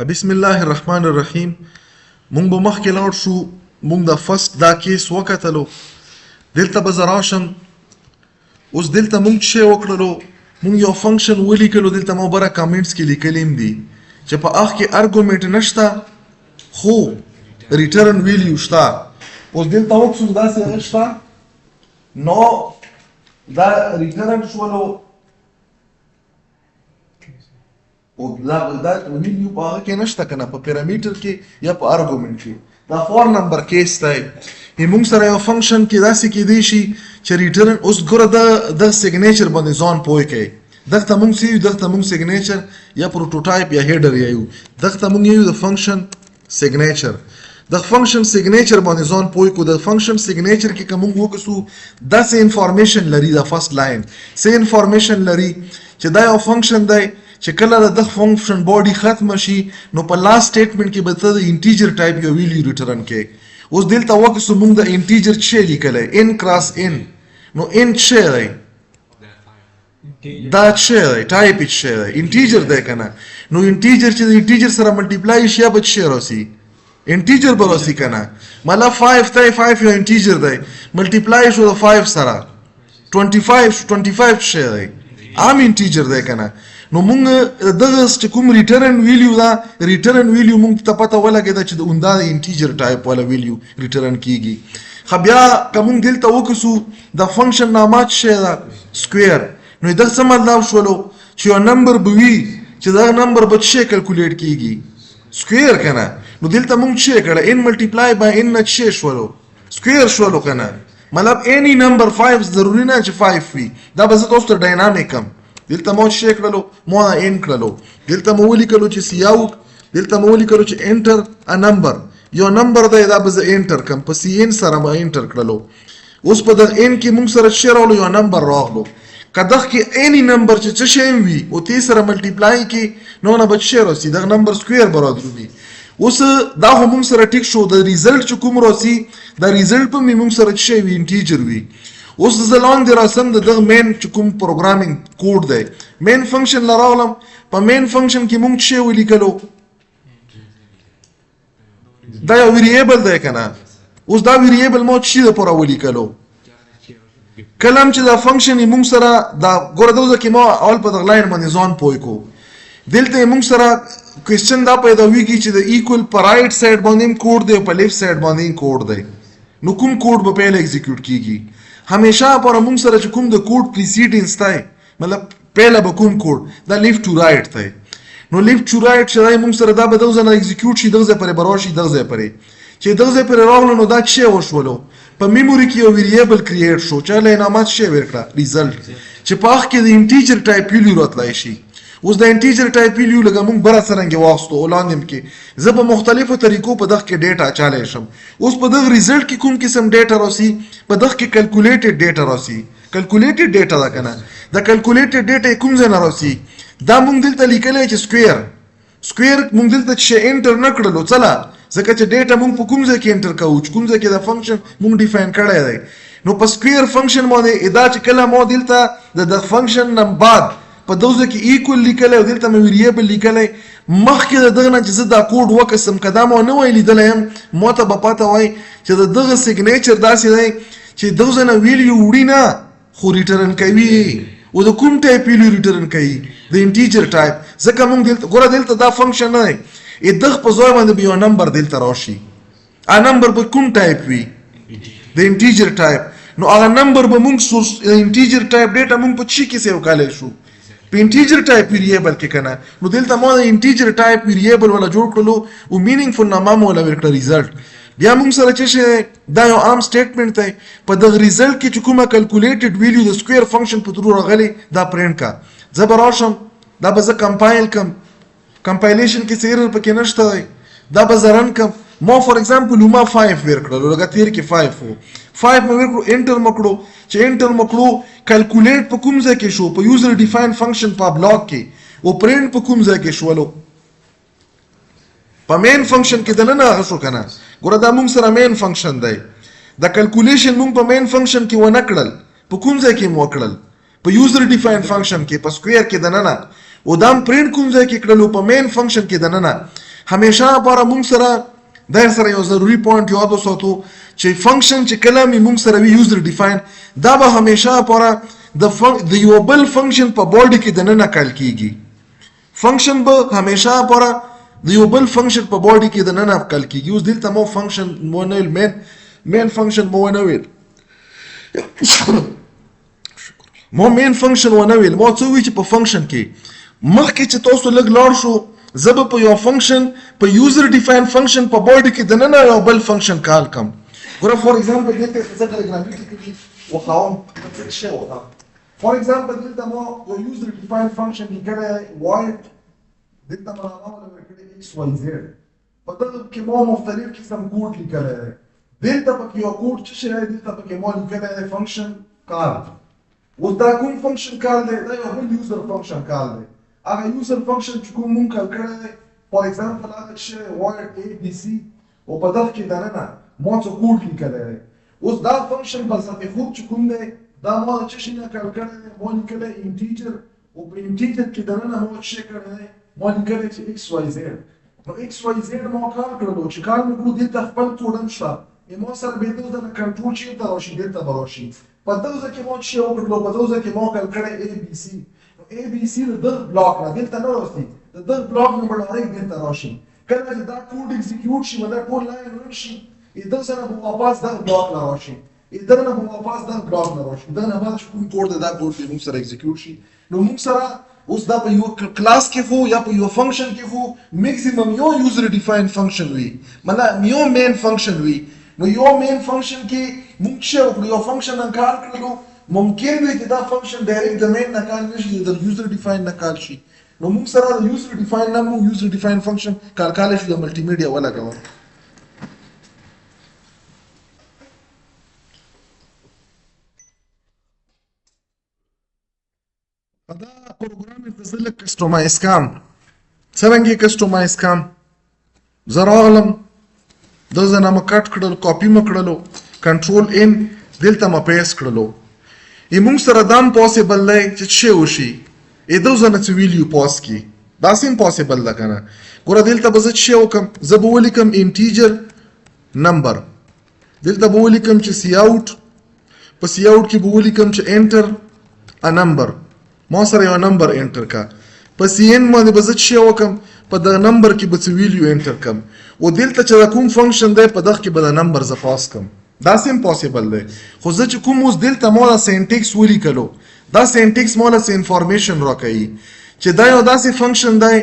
بسم الله الرحمن الرحیم. مونږ به مخکې لاړ شو، مونږ د فرست دا کیس وکتلو. دلته به زه راشم، اوس دلته مونږ څه وکړلو، مونږ یو فنکشن ولیکلو. دلته مو بره کامنټس کې لیکلي دي چې په هغه کې ارګومنټ نشته خو ریټرن ویلیو شته. اوس دلته وکړو داسې هغه شته، نو دا ریټرن شولو او دا ویلیو په هغه کې نشته کنه، په پیرامیټر کې یا په ارګومنټ کې. دا فور نمبر کیس دی. موږ سره یو فنکشن کې داسې کېدی شي چې ریټرن اوس ګوره د سیګنیچر باندې ځان پوه کوي. دغه موږ څه یو، دغه موږ سیګنیچر یا پروټوټایپ یا هیډر یو، دغه موږ یو د فنکشن سیګنیچر. د فنکشن سیګنیچر باندې ځان پوه کو. د فنکشن سیګنیچر کې کوم وګسو دا سه انفارمیشن لري. دا فرست لاین سه انفارمیشن لري چې دا یو فنکشن دی چې کله د فنکشن باډي ختم شي نو په لاست سټیټمنټ کې به ته د انټیجر ټایپ یو ویلیو ریټرن کې. اوس دلته وکړو موږ د انټیجر څه لیکلی ان کراس ان، نو ان څه دی؟ دا څه دی؟ ټایپ څه دی؟ انټیجر دی کنه. نو انټیجر چې د انټیجر سره ملټیپلای شي یا به څه راسي؟ انټیجر به راسي کنه. مطلب 5 ته 5 یو انټیجر دی، ملټیپلای شو د 5 سره 25 څه دی؟ عام انټیجر دی کنه. نو مونږ دغه کوم ریټرن ویلیو دا ریټرن ویلیو مونږ ته پته ولګېده چې د اوندا انټیجر ټایپ والا ویلیو ریټرن کیږي. خو بیا که مونږ دلته وکړو د فنکشن نامه څه ده؟ سکویر. نو دغه څه مطلب شولو چې یو نمبر به وي چې دغه نمبر به څه کیلکولیټ کیږي؟ سکویر کنه. نو دلته مونږ څه کړه؟ ان ملټیپلای بای ان څه شولو؟ سکویر شولو کنه. مطلب اني نمبر 5 ضروري نه چې 5 وي. دا به زه تاسو ته ډاینامیک هم دلته مو څه کړلو؟ مو ان کړلو. دلته مو ولیکلو چې سیاو، دلته مو ولیکلو چې انټر ا نمبر، یو نمبر دی دا به زه انټر کم په سی ان سره به انټر کړلو. اوس په دغه ان کې مونږ سره څه راغلو؟ یو نمبر راغلو. کداغه کې اني نمبر چې څه شی وي او تی سره ملټیپلای کې نو نه به څه راسي؟ دغه نمبر سکویر برابر وي. اوس دا هم مونږ سره ټیک شو. د ریزلټ چې کوم راسي دا ریزلټ په مونږ سره څه وي؟ انټیجر وي. اوس زه لاندې راسم د دغه مین چې کوم پروګرامینګ کوډ دی، مین فنکشن لراغلم. په مین فنکشن کې مونږ څه ولیکلو؟ دا یو ویریبل دی کنه. اوس دا ویریبل مو څه د پوره ولیکلو؟ کلم چې دا فنکشن مونږ سره دا ګوره دوزه کې مو اول په دغه لاین باندې ځان پوي کو. دلته مونږ سره کوېسچن دا پیدا ویږي چې د ایکوال په رائټ سایډ باندې کوډ دی او په لیفت سایډ باندې کوډ دی. نو کوم کوډ به پهله ایگزیکیوټ کیږي؟ همیشه پر موږ سره چې کوم د کوډ پریسیډنس دی، مطلب پهله به کوم کوډ دا لیفت ټو رائټ دی. نو لیفت ټو رائټ چې دی موږ سره دا به دغه ځای ایگزیکیوټ شي، دغه ځای پرې به راشي، دغه ځای پرې چې دغه ځای پرې راغلو نو دا څه وشولو؟ په میموري کې یو ویریبل کریټ شو چې له انعامات څه ورکړه؟ ریزلټ، چې په هغه کې د انټیجر ټایپ ویلیو راتلای شي. اوس د انټیجر ټایپ ویلیو لکه موږ بره څرنګه واغستو ولاندې کې زه په مختلفو طریقو په دغه کې ډیټا اچولی شم. اوس په دغه ریزلټ کې کوم قسم ډیټا راسي؟ په دغه کې کیلکولیټډ ډیټا راسي. کیلکولیټډ ډیټا ده کنه. د کیلکولیټډ ډیټا کوم ځای نه راسي؟ دا موږ دلته لیکلی چې سکویر موږ دلته چې انټر نه کړلو څله ځکه چې ډیټا موږ په کوم ځای کې انټر کوو چې کوم ځای کې د فنکشن موږ ډیفاین کړی دی. نو په سکویر فنکشن باندې دا چې کله مو دلته د فنکشن نه بعد په دوزه کې ایکوال لیکلی او دلته مې ویریبل لیکلی، مخکې د دغه نه چې زه دا کوډ وکسم که دا مو نه وای لیدلی هم ما ته به پته وای چې د دغه سیګنیچر داسې دی چې دغه نه ویلیو وړي نه خو ریټرن کوي. او د کوم ټایپ ویلیو ریټرن کوي؟ د انټیجر ټایپ. ځکه موږ دلته ګوره دلته دا فنکشن نه دی، دغه په ځای باندې به یو نمبر دلته راشي. ا نمبر به کوم ټایپ وي؟ د انټیجر ټایپ. نو هغه نمبر به موږ سورس انټیجر ټایپ ډیټا موږ په چی کې سیو کولی شو؟ په انټیجر ټایپ ویریبل کې کنه. نو دلته ما د انټیجر ټایپ ویریبل ولا جوړ کړلو او مینینګفول نامه ولا ورکړه ریزلټ. بیا موږ سره چې دا یو عام سټیټمنټ دی. په دغه ریزلټ کې چې کومه کیلکولیټډ ویلیو د سکویر فنکشن په ترور راغلی دا پرینټ کا. زه به راشم دا به زه کمپایل کم، کمپایلیشن کې څه ایرر پکې نشته دی، دا به زه رن کم. ما فور ایگزامپل ما 5 ورکړلو لکه تیر کې 5 وو، 5 مې ورکړو، انټر مکړو. چې انټر مکړو کیلکولیټ په کوم ځای کې شو؟ په یوزر ډیفاین فنکشن په بلاک کې. او پرینټ په کوم ځای کې شولو؟ په مین فنکشن کې دننه هغه شو کنه. ګوره دا موږ سره مین فنکشن دی. د کیلکولیشن موږ په مین فنکشن کې ونه کړل، په کوم ځای کې مو وکړل؟ په یوزر ډیفاین فنکشن کې په سکویر کې دننه. او دا پرینټ کوم ځای کې کړلو؟ په مین فنکشن کې دننه. همیشه لپاره مونږ سره دا سره یو ضروري پوینټ یاد وساتو چې فنکشن چې کله مونږ سره وي یوزر ډیفاین دا به همیشه لپاره د یو بل فنکشن په باډي کې دننه کال کیږي فنکشن به همیشه لپاره د یو بل فنکشن په باډي کې دننه کال کیږي اوس دلته مو فنکشن مو نه ویل مین فنکشن مو نه ویل مو مین فنکشن ونه ویل مو څه وی چې په فنکشن کې مخکې چې تاسو لږ لاړ شو زه به په یو فنکشن په یوزر ډیفاین فنکشن په باډي کې دننه یو بل فنکشن کال کم ګوره فور ایگزامپل دلته څه ډایګرامیټیکلی وخاوم څه شی وخا فور ایگزامپل دلته مو یو یوزر ډیفاین فنکشن لیکلی وایډ دلته مو راغلی ورکړی ایکس واي زیډ په دغه کې مو مختلف قسم کوډ لیکلی دی دلته پکې یو کوډ څه شی دی دلته پکې مو لیکلی دی فنکشن کال اوس دا کوم فنکشن کال دی دا یو بل یوزر فنکشن کال دی هغه یوزر فنکشن چې کوم مونږ کال کړی دی فور ایگزامپل هغه چې وایډ اے بي سي او په دغه کې دننه مو څه کوډ لیکلی دی اوس دا فنکشن بلسطې خوب چې کوم دی دا مو د څه شي نه کال کړی دی مو لیکلی انټیجر او په انټیجر کې دننه مو څه شی کړی دی مو لیکلی چې ایکس واي زیډ نو ایکس واي زیډ مو کال کړلو چې کال مو کړو دلته خپل کوډ هم شته مو سره به دغه د کنټرول چیرته راشي دلته به راشي په دغه کې مو څه شی وکړلو په دغه کې مو کال کړی اے بي سي اے بي سي د دغه بلاک نه دلته نه راځي د دغه بلاک نمبر اړیک دلته راشي کله چې دا کوډ ایگزیکیوټ شي دا ټول لاین رن شي دغه سره به واپس دغه بلاک نه راشي دغه نه به واپس دغه بلاک نه راشي دغه نه بعد کوم کوډ دا کوډ به موږ سره ایگزیکیوټ شي نو موږ سره اوس دا په یو کلاس کې خو یا په یو فنکشن کې خو میکسیمم یو یوزر ډیفاین فنکشن وي مطلب یو مین فنکشن وي نو یو مین فنکشن کې موږ چې یو فنکشن انکار کړلو ممکن دی چې دا فنکشن ډایرکټ د مین نه کال نشي د یوزر ډیفاین نه کال شي نو موږ سره د یوزر ډیفاین نه موږ یوزر ډیفاین فنکشن کال شي د ملټي میډیا ولګوو دا پروګرام ته زه کسټمایز کوم څرنګه کسټمایز کوم زه راغلم دا ځنه مې کټ کړل کاپي مې کړلو کنټرول ان دلته مې پیسټ کړلو موږ سره دا پاسبل دی چې څه وشي دا ځنه چې ویلیو پاس کی دا سیم پاسبل ده کنه ګوره دلته به زه څه وکم زه به ولیکم انټیجر نمبر دلته به ولیکم چې سی اوټ په سی اوټ کې به ولیکم چې انټر ا نمبر ما سره یو نمبر انټر کا په سی ان باندې به زه څه وکم په د نمبر کې به څه ویلیو انټر کم او دلته چې کوم فنکشن دی په دغه کې به د نمبر ز پاس کم دا سیم پاسبل دی خو زه چې کوم اوس دلته مو دا سینټیکس ولیکلو دا سینټیکس مو له انفارمیشن راکوي چې دا یو داسې فنکشن دی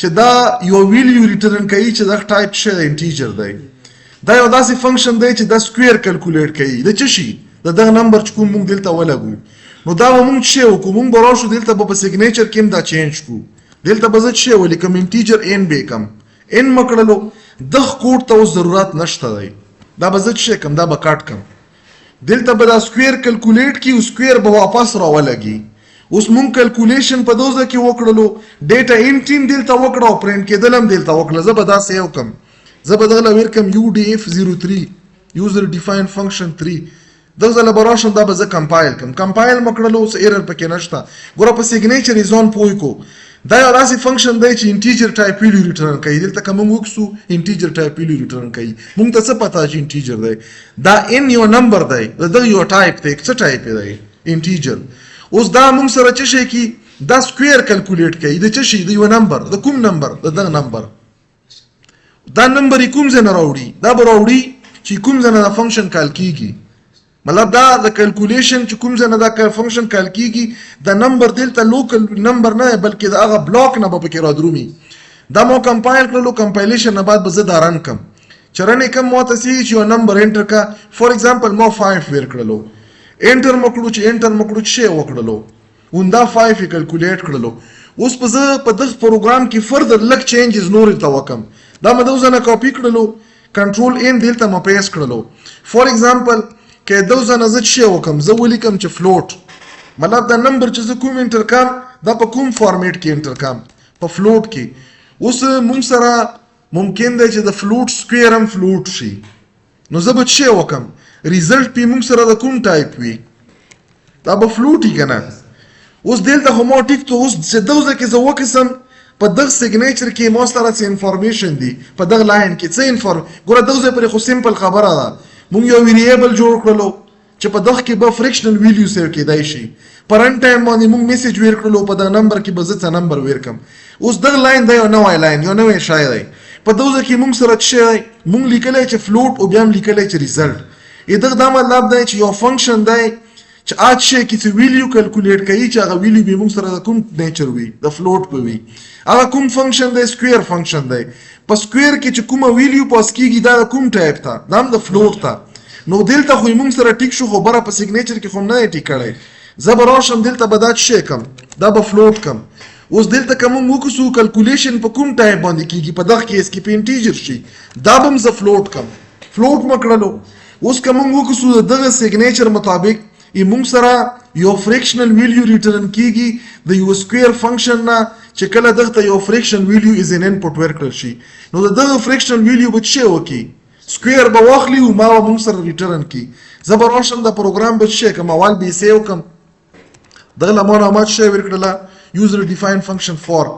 چې دا یو ویلیو ریټرن کوي چې دا ټایپ شه انټیجر دی دا یو داسې فنکشن دی چې دا سکویر کیلکولیټ کوي د څه شي د دغه نمبر چې کوم موږ دلته ولګو نو دا موږ څه وکړو موږ به راشو دلته به په سیګنیچر کې دا چینج کو دلته به زه څه ولیکم انټیجر ان به کم ان مکړلو دغه کوډ ته اوس ضرورت نشته دی دا به زه څه کم دا به کاټ کم دلته به دا سکویر کیلکولیټ کی او سکویر به واپس راولګي اوس مونږ کیلکولیشن په دوزه کې وکړلو ډیټا انټین دلته وکړو پرنٹ کېدلم دلته وکړل زه به دا سیو کم زه به دغه ورکم UDF03 یوزر ډیفاین فنکشن 3 دغه لبراشن دا به زه کمپایل کم کمپایل مکړلو اوس ایرر پکې نشته ګوره په سیګنیچر زون پوي کو دا یو داسې فنکشن دی چې انټیجر ټایپ ویلیو ریټرن کوي دلته کوم وکسو انټیجر ټایپ ویلیو ریټرن کوي موږ ته څه پتا چې انټیجر دی دا ان یو نمبر دی دا یو ټایپ دی څه ټایپ دی انټیجر اوس دا موږ سره څه شي کی دا سکویر کیلکولیټ کوي د څه شي د یو نمبر د کوم نمبر د نمبر دا نمبر کوم ځای نه راوړي دا به راوړي چې کوم ځای نه فنکشن کال کیږي مطلب دا د کیلکولیشن چې کوم ځای نه دا فنکشن کال کیږي د نمبر دلته لوکل نمبر نه بلکې د هغه بلاک نه به پکې را درومي دا مو کمپایل کړلو کمپایلیشن نه بعد به زه دا رن کم چې رن کم مو ته چې یو نمبر انټر کا فور ایگزامپل مو 5 ور کړلو انټر مکړو چې انټر مکړو چې وکړلو وندا 5 کیلکولیټ کړلو اوس په زه په دغه پروګرام کې فردر لک چینجز نور ته وکم دا مې دوزنه کاپی کړلو کنټرول ان دلته مو پیسټ کړلو فور ایگزامپل کې دوزنه زه چې وکم زه ولیکم چې فلوټ مطلب دا نمبر چې زه کوم انټر کام دا په کوم فارمیټ کې انټر کام په فلوټ کې اوس موږ سره ممکن دی چې د فلوټ سکویر هم فلوټ شي نو زه به چې وکم ریزلټ په موږ سره د کوم ټایپ وي دا به فلوټ یې کنه اوس دلته هم ټیک ته اوس چې دوزه کې زه وکسم په دغه سیګنیچر کې مو سره څه انفارمیشن دی په دغه لاین کې څه ګوره دغه پر خو سیمپل خبره ده مونږ یو ویریبل جوړ کړلو چې په دغه کې به فریکشنل ویلیو سیو کېدای شي پر ان ټایم باندې مونږ میسج ویر کړلو په دغه نمبر کې به زه څه نمبر ویر کم اوس دغه لاین دی یو نوی لاین یو نوی شای دی په دغه کې مونږ سره څه مونږ لیکلی چې فلوټ او بیا هم لیکلی چې ریزلټ دغه دا مطلب دی چې یو فنکشن دی چې اج شي کې څه ویلیو کیلکولیټ کوي چې هغه ویلیو به موږ سره د کوم نیچر وي د فلوټ په وي هغه کوم فنکشن دی سکویر فنکشن دی په سکویر کې چې کومه ویلیو پاس کیږي دا د کوم ټایپ ته دا هم د فلوټ ته نو دلته خو موږ سره ټیک شو خو بره په سیګنیچر کې خو نه دی ټیک کړی زه به راشم دلته به دا شی کم دا به فلوټ کم اوس دلته که موږ وکړو کیلکولیشن په کوم ټایپ باندې کیږي په دغه کیس کې په انټیجر شي دا به هم زه فلوټ کم فلوټ مو کړلو اوس که موږ وکړو د دغه سیګنیچر مطابق موږ سره یو فریکشنل ویلیو ریټرن کیږي د یو سکویر فنکشن نه چې کله دغه یو فریکشنل ویلیو از ان انپوټ ورکړل شي نو دغه فریکشنل ویلیو به څه وکړي سکویر به واخلي او ما موږ سره ریټرن کی زه به راشم د پروګرام به څه کوم اول به سیو کوم دغه لمونه ما څه ورکړله یوزر ډیفاین فنکشن فور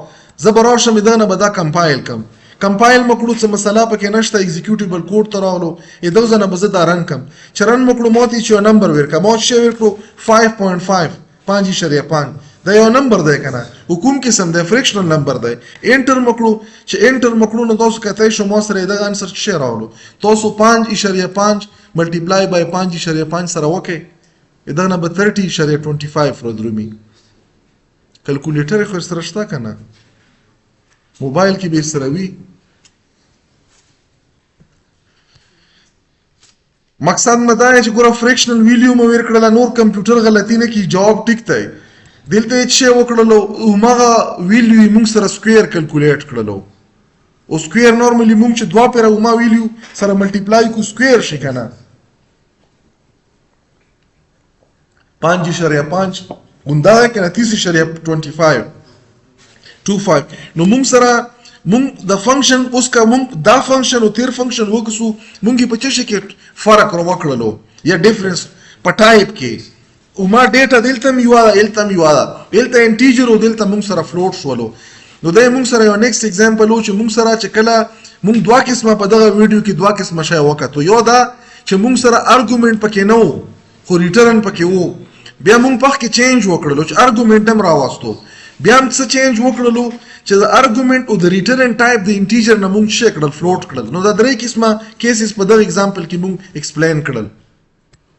زه به راشم دغه نه به دا کمپایل کوم کمپایل مکړو څه مسله پکې نشته ایگزیکیوټیبل کوډ ته راولو دغه ځنه به زه دا رن کم چې رن مکړو ماته چې یو نمبر ورکړه ما څه ورکړو 5.5 5.5 دا یو نمبر دی کنه حکم قسم دی فریکشنل نمبر دی انټر مکړو چې انټر مکړو نو تاسو کته شو ما سره دغه انسر څه راولو تاسو 5.5 ملټیپلای بای 5.5 سره وکي دغه نه به 30.25 را درومي کیلکولیټر خو سره شته کنه موبایل کې به سره وي مقصد مدا چې ګوره فریکشنل ویلیو مو ورکړل نور کمپیوټر غلطی نه کی جواب ټیک دی دلته چې وکړلو اومغه ویلیو موږ سره سکویر کیلکولیټ کړلو او سکویر نورمالي موږ چې 2 پر اومه ویلیو سره ملټیپلای کو سکویر شي کنه 5.5 غوندا کنه 30.25 نو موږ سره موږ د فنکشن اوس کا موږ دا فنکشن او تیر فنکشن وکړو موږ په څه کې فرق راوکړلو یا ډیفرنس په ټایپ کې او ما ډیټا دلته میوا دلته انټیجر او دلته موږ سره فلوټ شولو نو دا موږ سره یو نیکسټ ایگزامپل و چې موږ سره چې کله موږ دوه قسمه په دغه ویډیو کې دوه قسمه شی وکړو یو دا چې موږ سره ارګومنت پکې نه وو خو ریټرن پکې وو بیا موږ په کې چینج وکړلو چې ارګومنت هم راوستو بیا هم څه چینج وکړلو چې د ارګومنت او د ریټرن ټایپ د انټیجر نه موږ څه کړل فلوټ کړل نو دا درې قسمه کیسز په دغه ایگزامپل کې موږ ایکسپلین کړل